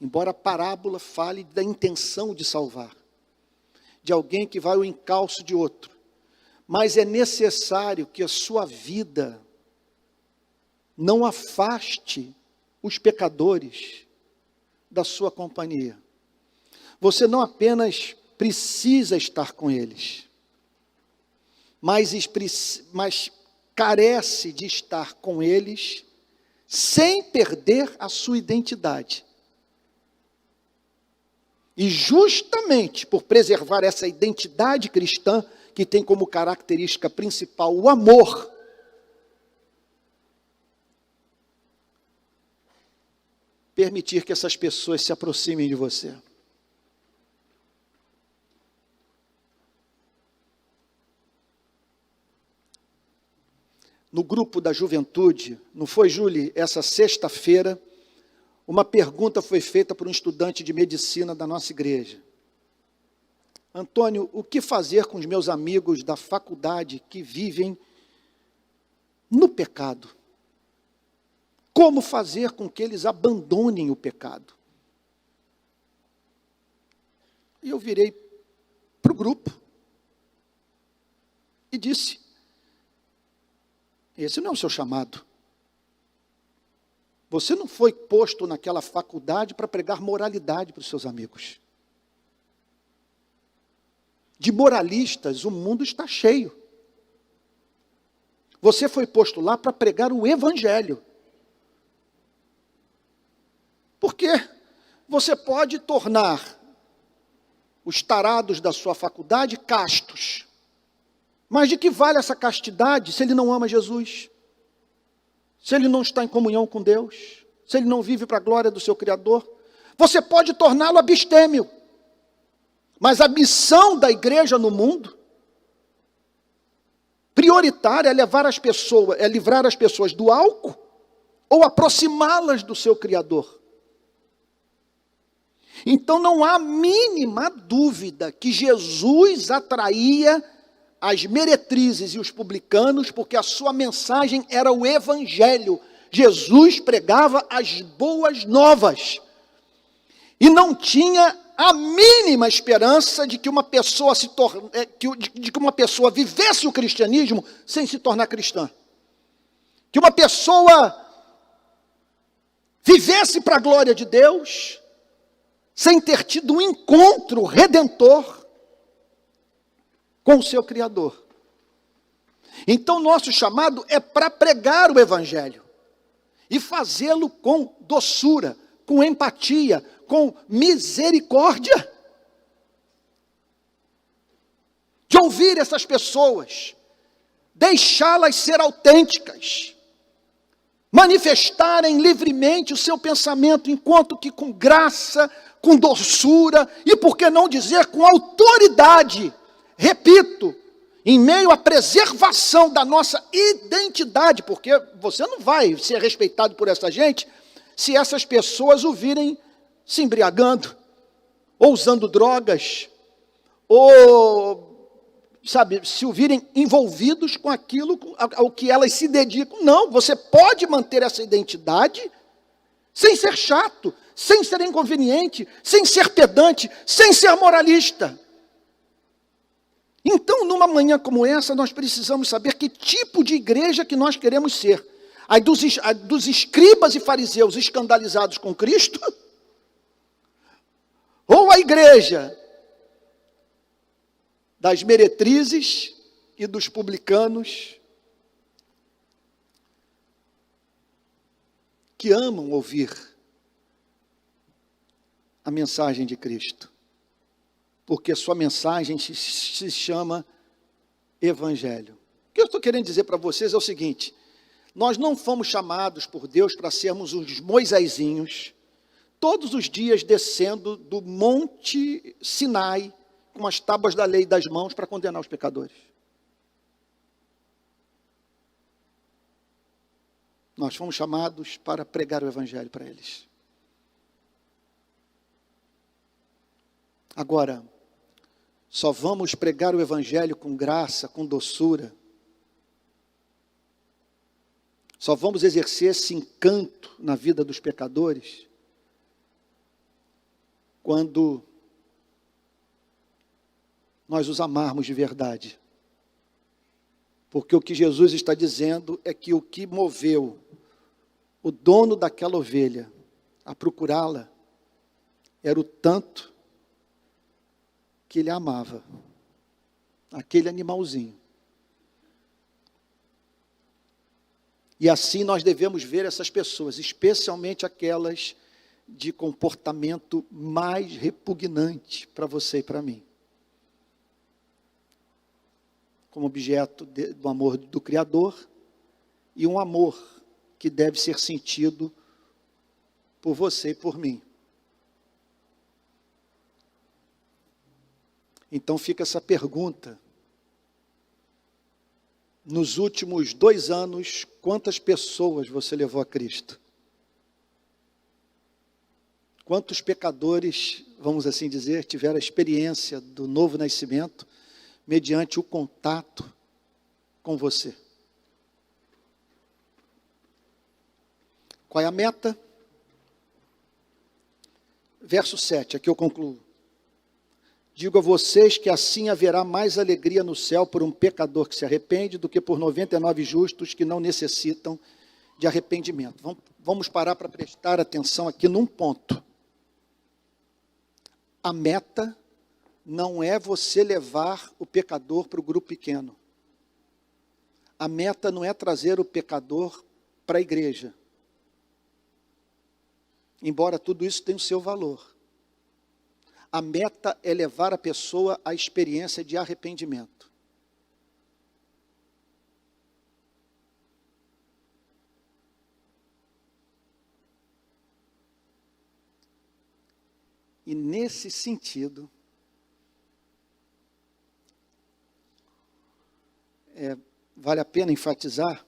embora a parábola fale da intenção de salvar, de alguém que vai ao encalço de outro, mas é necessário que a sua vida não afaste os pecadores da sua companhia. Você não apenas precisa estar com eles, mas carece de estar com eles sem perder a sua identidade. E justamente por preservar essa identidade cristã, que tem como característica principal o amor, permitir que essas pessoas se aproximem de você. No grupo da juventude, não foi, Júlia, essa sexta-feira, uma pergunta foi feita por um estudante de medicina da nossa igreja. Antônio, o que fazer com os meus amigos da faculdade que vivem no pecado? Como fazer com que eles abandonem o pecado? E eu virei para o grupo e disse: esse não é o seu chamado. Você não foi posto naquela faculdade para pregar moralidade para os seus amigos. De moralistas, o mundo está cheio. Você foi posto lá para pregar o evangelho. Porque você pode tornar os tarados da sua faculdade castos. Mas de que vale essa castidade se ele não ama Jesus? Se ele não está em comunhão com Deus? Se ele não vive para a glória do seu Criador? Você pode torná-lo abstêmio. Mas a missão da igreja no mundo, prioritária, é livrar as pessoas do álcool ou aproximá-las do seu Criador. Então não há mínima dúvida que Jesus atraía as meretrizes e os publicanos, porque a sua mensagem era o evangelho. Jesus pregava as boas novas. E não tinha a mínima esperança de que uma pessoa de que uma pessoa vivesse o cristianismo sem se tornar cristã. Que uma pessoa vivesse para a glória de Deus sem ter tido um encontro redentor com o seu Criador. Então, nosso chamado é para pregar o evangelho e fazê-lo com doçura, com empatia, com misericórdia. De ouvir essas pessoas, deixá-las ser autênticas, manifestarem livremente o seu pensamento, enquanto que com graça, com doçura e, por que não dizer, com autoridade. Repito, em meio à preservação da nossa identidade, porque você não vai ser respeitado por essa gente se essas pessoas o virem se embriagando, ou usando drogas, ou, se o virem envolvidos com aquilo ao que elas se dedicam. Não, você pode manter essa identidade sem ser chato, sem ser inconveniente, sem ser pedante, sem ser moralista. Então, numa manhã como essa, nós precisamos saber que tipo de igreja que nós queremos ser. A dos escribas e fariseus escandalizados com Cristo? Ou a igreja das meretrizes e dos publicanos que amam ouvir a mensagem de Cristo? Porque sua mensagem se chama evangelho. O que eu estou querendo dizer para vocês é o seguinte: nós não fomos chamados por Deus para sermos os Moisésinhos, todos os dias descendo do monte Sinai, com as tábuas da lei das mãos para condenar os pecadores. Nós fomos chamados para pregar o evangelho para eles. Agora, só vamos pregar o evangelho com graça, com doçura. Só vamos exercer esse encanto na vida dos pecadores quando nós os amarmos de verdade. Porque o que Jesus está dizendo é que o que moveu o dono daquela ovelha a procurá-la era o tanto que ele amava aquele animalzinho. E assim nós devemos ver essas pessoas, especialmente aquelas de comportamento mais repugnante para você e para mim, como objeto do amor do Criador, e um amor que deve ser sentido por você e por mim. Então fica essa pergunta: nos últimos 2 anos, quantas pessoas você levou a Cristo? Quantos pecadores, vamos assim dizer, tiveram a experiência do novo nascimento mediante o contato com você? Qual é a meta? Verso 7, aqui eu concluo. Digo a vocês que assim haverá mais alegria no céu por um pecador que se arrepende do que por 99 justos que não necessitam de arrependimento. Vamos parar para prestar atenção aqui num ponto. A meta não é você levar o pecador para o grupo pequeno. A meta não é trazer o pecador para a igreja. Embora tudo isso tenha o seu valor. A meta é levar a pessoa à experiência de arrependimento. E nesse sentido, vale a pena enfatizar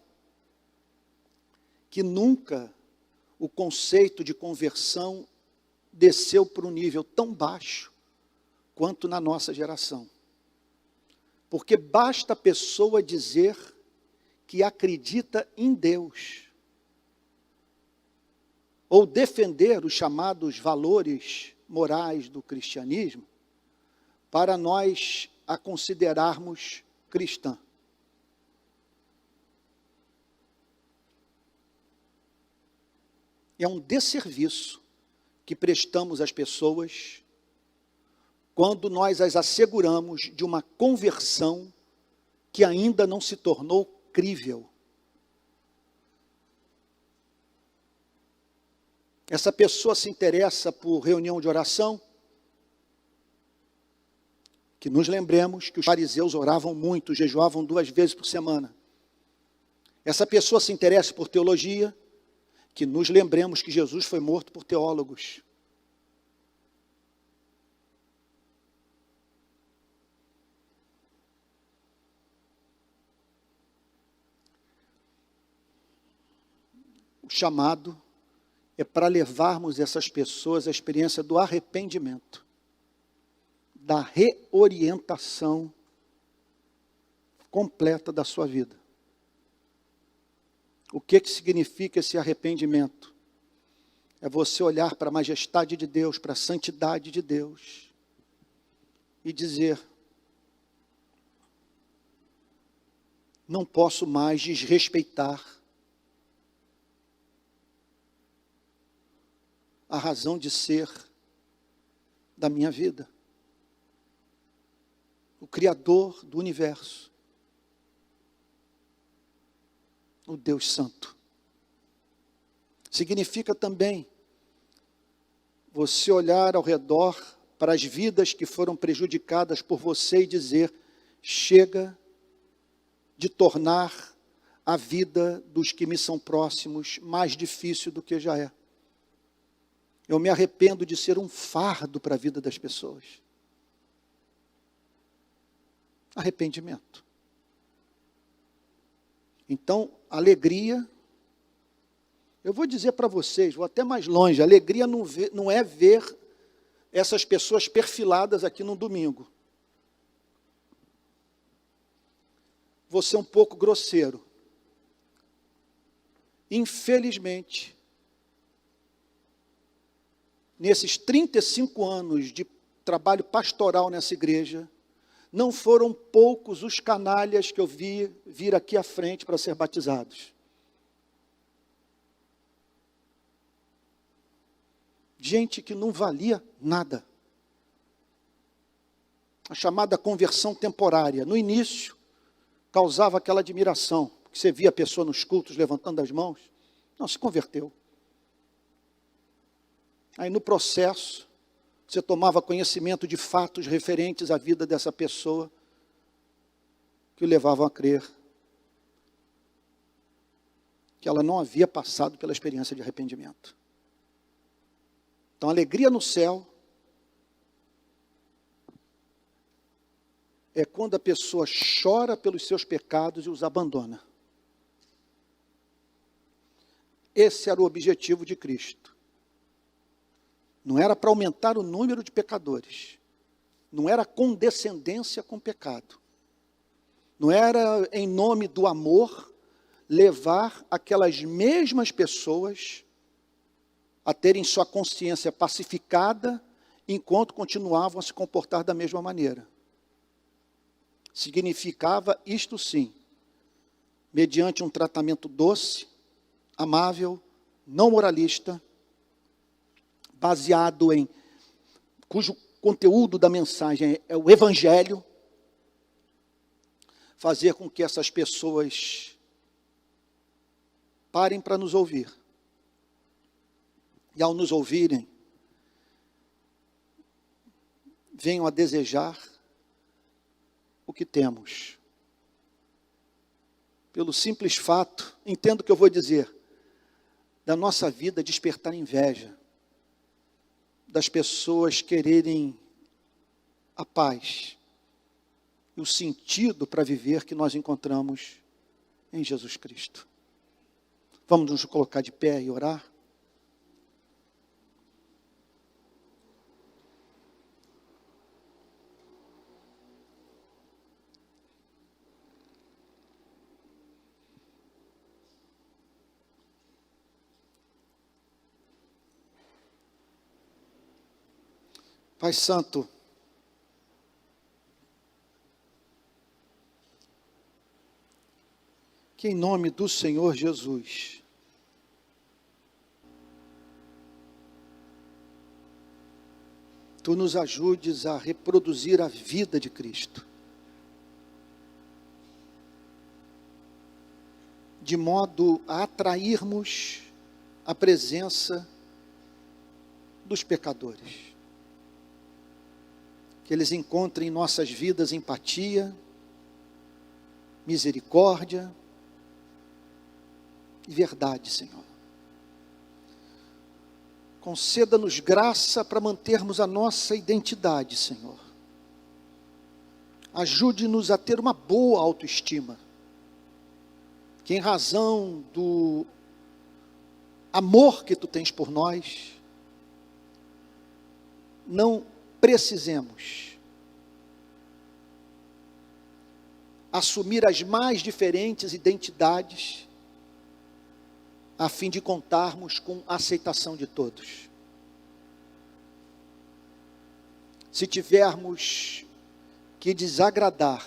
que nunca o conceito de conversão desceu para um nível tão baixo quanto na nossa geração. Porque basta a pessoa dizer que acredita em Deus, ou defender os chamados valores morais do cristianismo, para nós a considerarmos cristã. É um desserviço que prestamos às pessoas quando nós as asseguramos de uma conversão que ainda não se tornou crível. Essa pessoa se interessa por reunião de oração? Que nos lembremos que os fariseus oravam muito, jejuavam 2 vezes por semana. Essa pessoa se interessa por teologia? Que nos lembremos que Jesus foi morto por teólogos. O chamado é para levarmos essas pessoas à experiência do arrependimento, da reorientação completa da sua vida. O que significa esse arrependimento? É você olhar para a majestade de Deus, para a santidade de Deus e dizer: não posso mais desrespeitar a razão de ser da minha vida. O Criador do universo. O Deus Santo. Significa também você olhar ao redor para as vidas que foram prejudicadas por você e dizer: chega de tornar a vida dos que me são próximos mais difícil do que já é. Eu me arrependo de ser um fardo para a vida das pessoas. Arrependimento. Então, alegria, eu vou dizer para vocês, vou até mais longe, alegria não é ver essas pessoas perfiladas aqui no domingo. Vou ser um pouco grosseiro. Infelizmente, nesses 35 anos de trabalho pastoral nessa igreja, não foram poucos os canalhas que eu vi vir aqui à frente para ser batizados. Gente que não valia nada. A chamada conversão temporária. No início, causava aquela admiração, porque você via a pessoa nos cultos levantando as mãos. Não, se converteu. Aí no processo, você tomava conhecimento de fatos referentes à vida dessa pessoa, que o levavam a crer que ela não havia passado pela experiência de arrependimento. Então, alegria no céu é quando a pessoa chora pelos seus pecados e os abandona. Esse era o objetivo de Cristo. Não era para aumentar o número de pecadores. Não era condescendência com o pecado. Não era, em nome do amor, levar aquelas mesmas pessoas a terem sua consciência pacificada, enquanto continuavam a se comportar da mesma maneira. Significava isto sim, mediante um tratamento doce, amável, não moralista, baseado em, cujo conteúdo da mensagem é o Evangelho, fazer com que essas pessoas parem para nos ouvir. E ao nos ouvirem, venham a desejar o que temos. Pelo simples fato, entendo o que eu vou dizer, da nossa vida despertar inveja, das pessoas quererem a paz e o sentido para viver que nós encontramos em Jesus Cristo. Vamos nos colocar de pé e orar? Pai Santo, que em nome do Senhor Jesus, Tu nos ajudes a reproduzir a vida de Cristo, de modo a atrairmos a presença dos pecadores. Que eles encontrem em nossas vidas empatia, misericórdia e verdade, Senhor. Conceda-nos graça para mantermos a nossa identidade, Senhor. Ajude-nos a ter uma boa autoestima, que em razão do amor que Tu tens por nós, não precisemos assumir as mais diferentes identidades a fim de contarmos com a aceitação de todos. Se tivermos que desagradar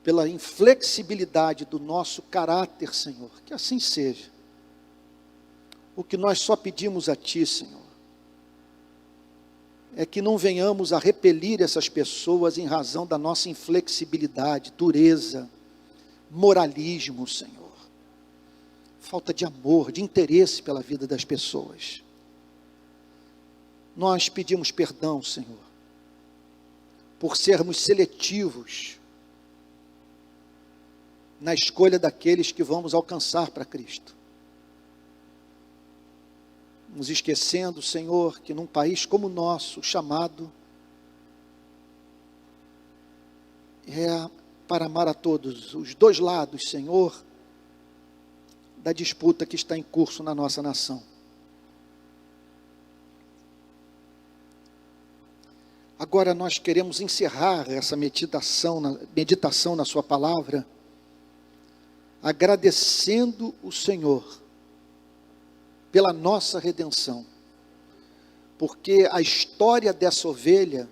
pela inflexibilidade do nosso caráter, Senhor, que assim seja. O que nós só pedimos a Ti, Senhor, é que não venhamos a repelir essas pessoas em razão da nossa inflexibilidade, dureza, moralismo, Senhor. Falta de amor, de interesse pela vida das pessoas. Nós pedimos perdão, Senhor, por sermos seletivos na escolha daqueles que vamos alcançar para Cristo. Nos esquecendo, Senhor, que num país como o nosso, o chamado é para amar a todos, os dois lados, Senhor, da disputa que está em curso na nossa nação. Agora nós queremos encerrar essa meditação na sua palavra, agradecendo o Senhor pela nossa redenção, porque a história dessa ovelha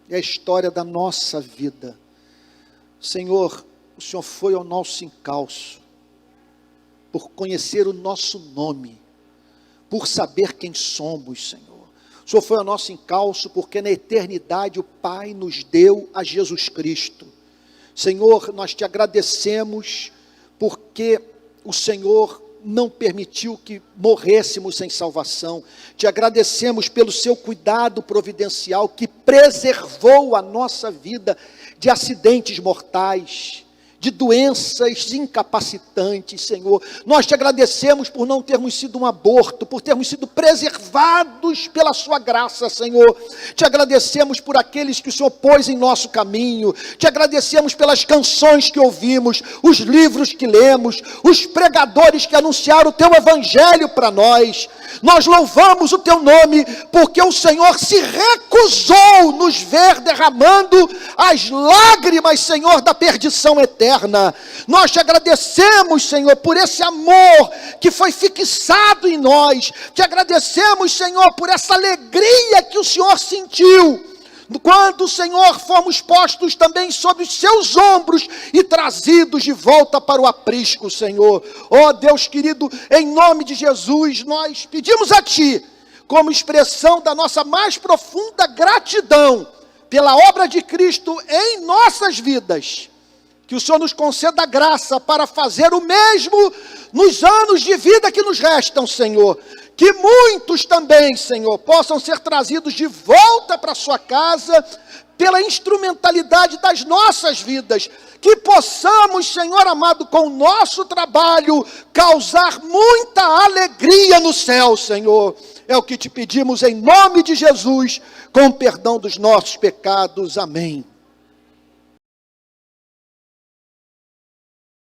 é a história da nossa vida. Senhor, o Senhor foi ao nosso encalço, por conhecer o nosso nome, por saber quem somos, Senhor. O Senhor foi ao nosso encalço, porque na eternidade o Pai nos deu a Jesus Cristo. Senhor, nós te agradecemos, porque o Senhor não permitiu que morrêssemos sem salvação. Te agradecemos pelo seu cuidado providencial, que preservou a nossa vida de acidentes mortais, de doenças incapacitantes, Senhor. Nós te agradecemos por não termos sido um aborto, por termos sido preservados pela sua graça, Senhor. Te agradecemos por aqueles que o Senhor pôs em nosso caminho. Te agradecemos pelas canções que ouvimos, os livros que lemos, os pregadores que anunciaram o teu evangelho para nós. Nós louvamos o teu nome, porque o Senhor se recusou nos ver derramando as lágrimas, Senhor, da perdição eterna. Nós te agradecemos, Senhor, por esse amor que foi fixado em nós. Te agradecemos, Senhor, por essa alegria que o Senhor sentiu quando, Senhor, fomos postos também sobre os seus ombros e trazidos de volta para o aprisco, Senhor. Ó Deus querido, em nome de Jesus, nós pedimos a Ti, como expressão da nossa mais profunda gratidão pela obra de Cristo em nossas vidas, que o Senhor nos conceda a graça para fazer o mesmo nos anos de vida que nos restam, Senhor. Que muitos também, Senhor, possam ser trazidos de volta para a sua casa pela instrumentalidade das nossas vidas. Que possamos, Senhor amado, com o nosso trabalho, causar muita alegria no céu, Senhor. É o que te pedimos em nome de Jesus, com perdão dos nossos pecados. Amém.